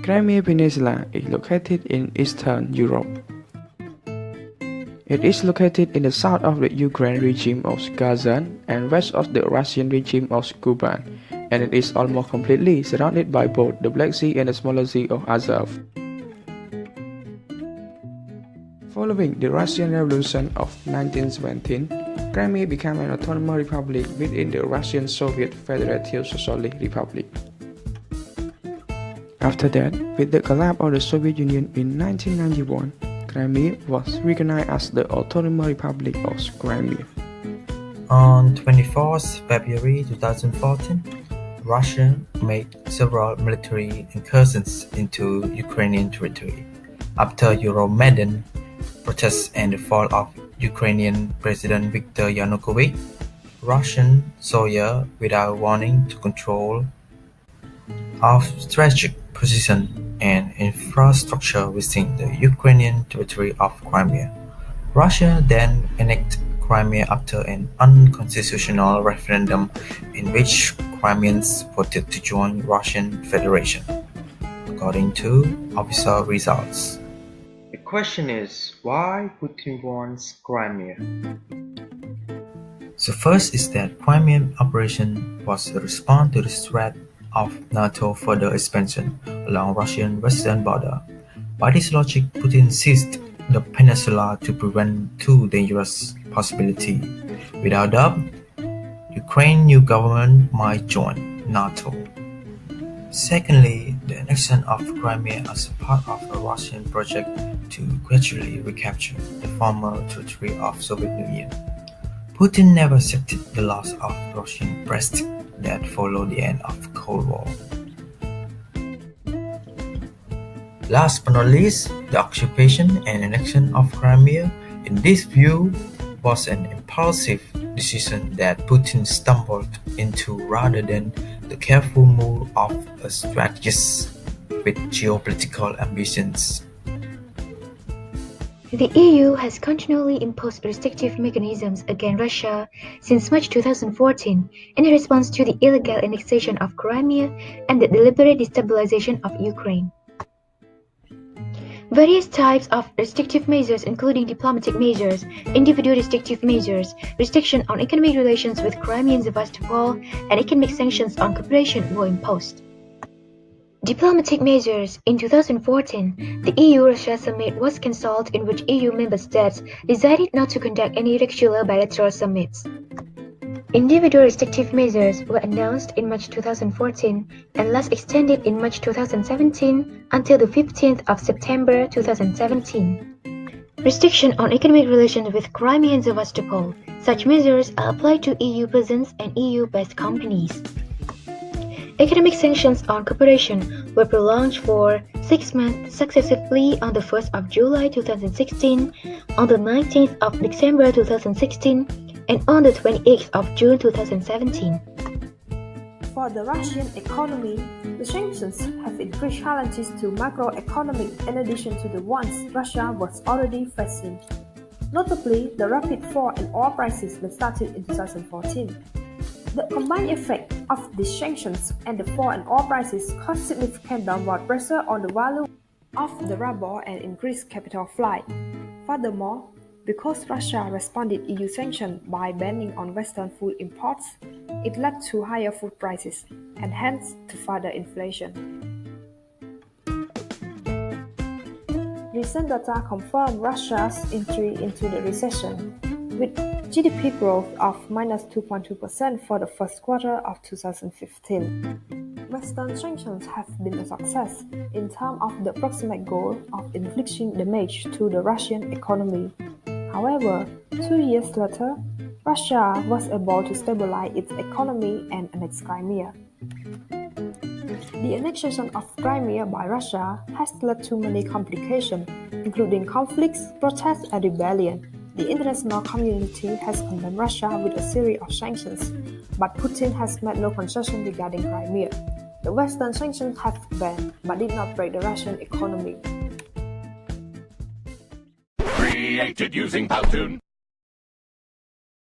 Crimea Peninsula is located in Eastern Europe. It is located in the south of the Ukraine regime of Kazan and west of the Russian regime of Kuban, and it is almost completely surrounded by both the Black Sea and the smaller Sea of Azov. Following the Russian Revolution of 1917, Crimea became an autonomous republic within the Russian Soviet Federative Socialist Republic. After that, with the collapse of the Soviet Union in 1991, Crimea was recognized as the Autonomous Republic of Crimea. On 24th February 2014, Russia made several military incursions into Ukrainian territory. After Euromaidan protests and the fall of Ukrainian President Viktor Yanukovych, Russian soldiers without warning took control of strategic positions and infrastructure within the Ukrainian territory of Crimea. Russia then annexed Crimea after an unconstitutional referendum in which Crimeans voted to join Russian Federation, according to official results. The question is, why Putin wants Crimea? So first is that Crimean operation was a response to the threat of NATO further expansion along Russian western border. By this logic, Putin seized the peninsula to prevent two dangerous possibilities. Without doubt, Ukraine's new government might join NATO. Secondly, the annexion of Crimea as part of a Russian project to gradually recapture the former territory of Soviet Union. Putin never accepted the loss of Russian prestige that followed the end of the Cold War. Last but not least, the occupation and annexion of Crimea, in this view, was an impulsive decision that Putin stumbled into rather than the careful move of a strategist with geopolitical ambitions. The EU has continually imposed restrictive mechanisms against Russia since March 2014 in response to the illegal annexation of Crimea and the deliberate destabilization of Ukraine. Various types of restrictive measures, including diplomatic measures, individual restrictive measures, restriction on economic relations with Crimea and Sevastopol, and economic sanctions on cooperation were imposed. Diplomatic measures. In 2014, the EU-Russia summit was cancelled, in which EU member states decided not to conduct any regular bilateral summits. Individual restrictive measures were announced in March 2014 and last extended in March 2017 until the 15th of September 2017. Restriction on economic relations with Crimea and Sevastopol. Such measures are applied to EU persons and EU-based companies. Economic sanctions on cooperation were prolonged for 6 months successively on the 1st of July 2016, on the 19th of December 2016, and on the 28th of June 2017. For the Russian economy, the sanctions have increased challenges to macroeconomic in addition to the ones Russia was already facing. Notably, the rapid fall in oil prices that started in 2014. The combined effect of these sanctions and the fall in oil prices caused significant downward pressure on the value of the ruble and increased capital flight. Furthermore, because Russia responded EU sanctions by banning on Western food imports, it led to higher food prices and hence to further inflation. Recent data confirm Russia's entry into the recession, with GDP growth of -2.2% for the first quarter of 2015. Western sanctions have been a success in terms of the approximate goal of inflicting damage to the Russian economy. However, 2 years later, Russia was able to stabilize its economy and annex Crimea. The annexation of Crimea by Russia has led to many complications, including conflicts, protests, and rebellion. The international community has condemned Russia with a series of sanctions, but Putin has made no concession regarding Crimea. The Western sanctions have banned, but did not break the Russian economy. Created using Powtoon.